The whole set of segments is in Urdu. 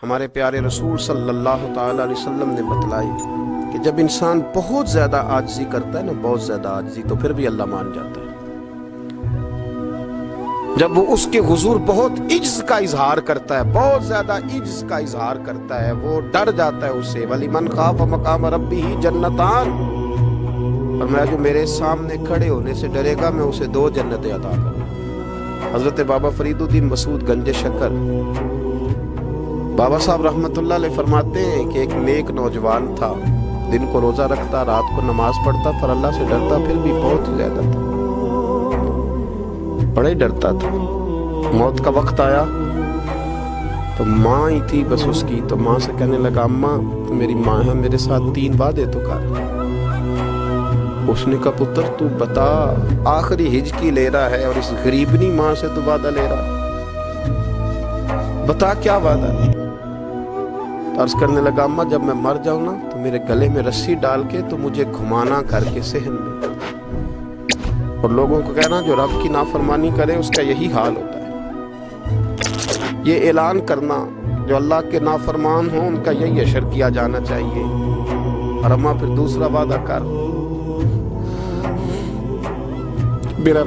ہمارے پیارے رسول صلی اللہ تعالی علیہ وسلم نے بتلائی کہ جب انسان بہت زیادہ عاجزی کرتا ہے نا، بہت زیادہ عاجزی، تو پھر بھی اللہ مان جاتا ہے۔ جب وہ اس کے حضور بہت عجز کا اظہار کرتا ہے، بہت زیادہ عجز کا اظہار کرتا ہے، وہ ڈر جاتا ہے اس سے۔ وَلِمَنْ خَافَ مَقَامَ رَبِّهِ جَنَّتَانِ، فرمایا جو میرے سامنے کھڑے ہونے سے ڈرے گا میں اسے 2 جنتیں عطا کروں۔ حضرت بابا فرید الدین مسعود گنج شکر بابا صاحب رحمت اللہ علیہ فرماتے ہیں کہ ایک نیک نوجوان تھا، دن کو روزہ رکھتا، رات کو نماز پڑھتا، پر اللہ سے ڈرتا پھر بھی بہت ہی زیادہ تھا، بڑا ہی ڈرتا تھا۔ موت کا وقت آیا تو ماں ہی تھی بس اس کی، تو ماں سے کہنے لگا اماں تو میری ماں ہے، میرے ساتھ 3 وعدے تو کر۔ اس نے کہا پتر تو بتا، آخری ہجکی لے رہا ہے اور اس غریبنی ماں سے تو وعدہ لے رہا، بتا کیا وعدہ ہے؟ عرض کرنے لگا اماں جب میں مر جاؤں نا تو میرے گلے میں رسی ڈال کے تو مجھے گھمانا کر کے صحن میں، اور لوگوں کو کہنا جو رب کی نافرمانی کرے اس کا یہی حال ہوتا ہے۔ یہ اعلان کرنا جو اللہ کے نافرمان ہوں ان کا یہی اشر کیا جانا چاہیے۔ اور اماں پھر دوسرا وعدہ کر، میرا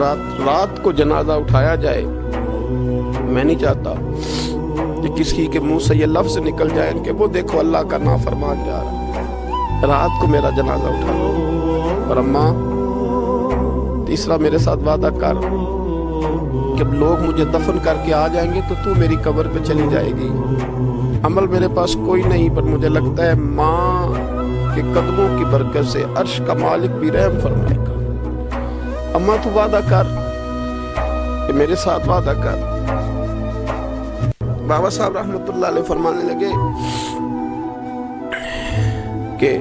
رات کو جنازہ اٹھایا جائے، میں نہیں چاہتا کہ کسی کے منہ سے یہ لفظ نکل جائے کہ وہ دیکھو اللہ کا نافرمان جا رہا ہے، رات کو میرا جنازہ اٹھا لو۔ اور اماں تیسرا میرے ساتھ وعدہ کر کہ لوگ مجھے دفن کر کے آ جائیں گے تو میری قبر پہ چلی جائے گی، عمل میرے پاس کوئی نہیں، پر مجھے لگتا ہے ماں کے قدموں کی برکت سے عرش کا مالک بھی رحم فرمائے گا۔ اماں تو وعدہ کر کہ میرے ساتھ وعدہ کر۔ بابا صاحب رحمت اللہ علیہ فرمانے لگے کہ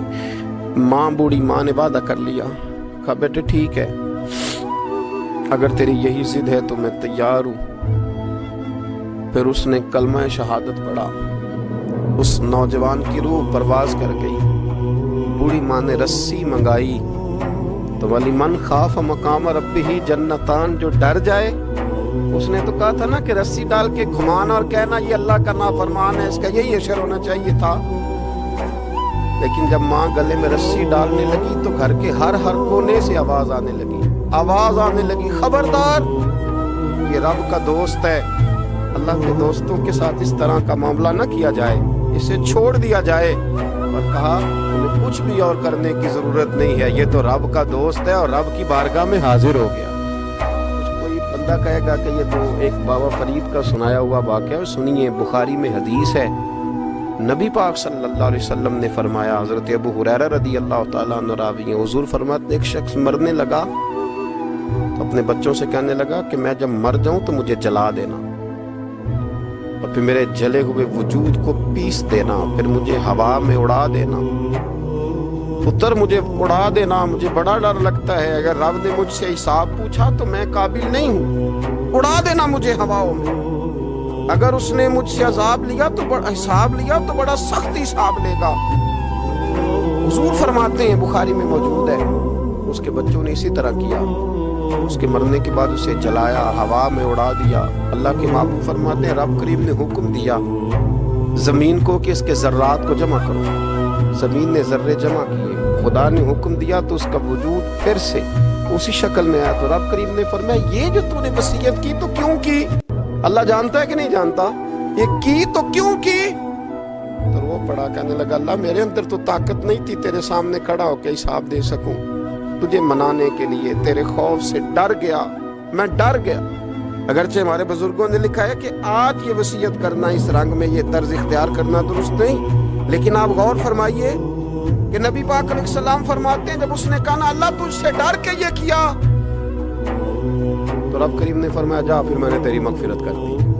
ماں بوڑھی ماں نے وعدہ کر لیا، کہا بیٹے ٹھیک ہے اگر تیری یہی ضد ہے تو میں تیار ہوں۔ پھر اس نے کلمہ شہادت پڑھا، اس نوجوان کی روح پرواز کر گئی، بوڑھی ماں نے رسی منگائی تو وَلِمَنْ خَافَ مَقَامَ رَبِّهِ جَنَّتَانِ، جو ڈر جائے، اس نے تو کہا تھا نا کہ رسی ڈال کے گھمانا اور کہنا یہ اللہ کا نافرمان ہے، اس کا یہی اشر ہونا چاہیے تھا۔ لیکن جب ماں گلے میں رسی ڈالنے لگی تو گھر کے ہر کونے سے آواز آنے لگی، خبردار یہ رب کا دوست ہے، اللہ کے دوستوں کے ساتھ اس طرح کا معاملہ نہ کیا جائے، اسے چھوڑ دیا جائے۔ اور کہا تمہیں کچھ بھی اور کرنے کی ضرورت نہیں ہے، یہ تو رب کا دوست ہے اور رب کی بارگاہ میں حاضر ہو گیا۔ کوئی بندہ کہے گا کہ یہ تو ایک بابا فرید کا سنایا ہوا واقعہ ہے، سنیے بخاری میں حدیث ہے، نبی پاک صلی اللہ علیہ وسلم نے فرمایا، حضرت ابو ہریرہ رضی اللہ تعالیٰ عنہ راوی ہیں، حضور فرماتے ایک شخص مرنے لگا تو اپنے بچوں سے کہنے لگا کہ میں جب مر جاؤں تو مجھے جلا دینا، اور پھر میرے جلے ہوئے وجود کو پیس دینا، پھر مجھے ہوا میں اڑا دینا۔ پتر مجھے اڑا دینا، مجھے بڑا ڈر لگتا ہے، اگر رب نے مجھ سے حساب پوچھا تو میں قابل نہیں ہوں، اڑا دینا مجھے ہواؤں میں۔ اگر اس نے مجھ سے عذاب لیا تو حساب لیا تو بڑا سخت حساب لے گا۔ حضور فرماتے ہیں بخاری میں موجود ہے، اس کے بچوں نے اسی طرح کیا، اس کے مرنے کے بعد اسے جلایا، ہوا میں اڑا دیا۔ اللہ کے محبوب فرماتے ہیں رب کریم نے حکم دیا زمین کو کہ اس کے ذرات کو جمع کرو، زمین نے ذرے جمع کیے، خدا نے حکم دیا تو اس کا وجود پھر سے اسی شکل میں آیا۔ تو رب کریم نے فرمایا یہ جو تو نے وصیت کی تو کیوں کی؟ اللہ جانتا ہے کہ نہیں جانتا؟ یہ کی تو کیوں کی؟ تو وہ پڑا کہنے لگا اللہ میرے اندر تو طاقت نہیں تھی تیرے سامنے کھڑا ہو کے حساب دے سکوں، تجھے منانے کے لیے تیرے خوف سے ڈر گیا، میں ڈر گیا۔ اگرچہ ہمارے بزرگوں نے لکھا ہے کہ آج یہ وصیت کرنا اس رنگ میں، یہ طرز اختیار کرنا درست نہیں، لیکن آپ غور فرمائیے کہ نبی پاک علیہ السلام فرماتے ہیں جب اس نے کہا نا اللہ تجھ سے ڈر کے یہ کیا، تو رب کریم نے فرمایا جا پھر میں نے تیری مغفرت کر دی۔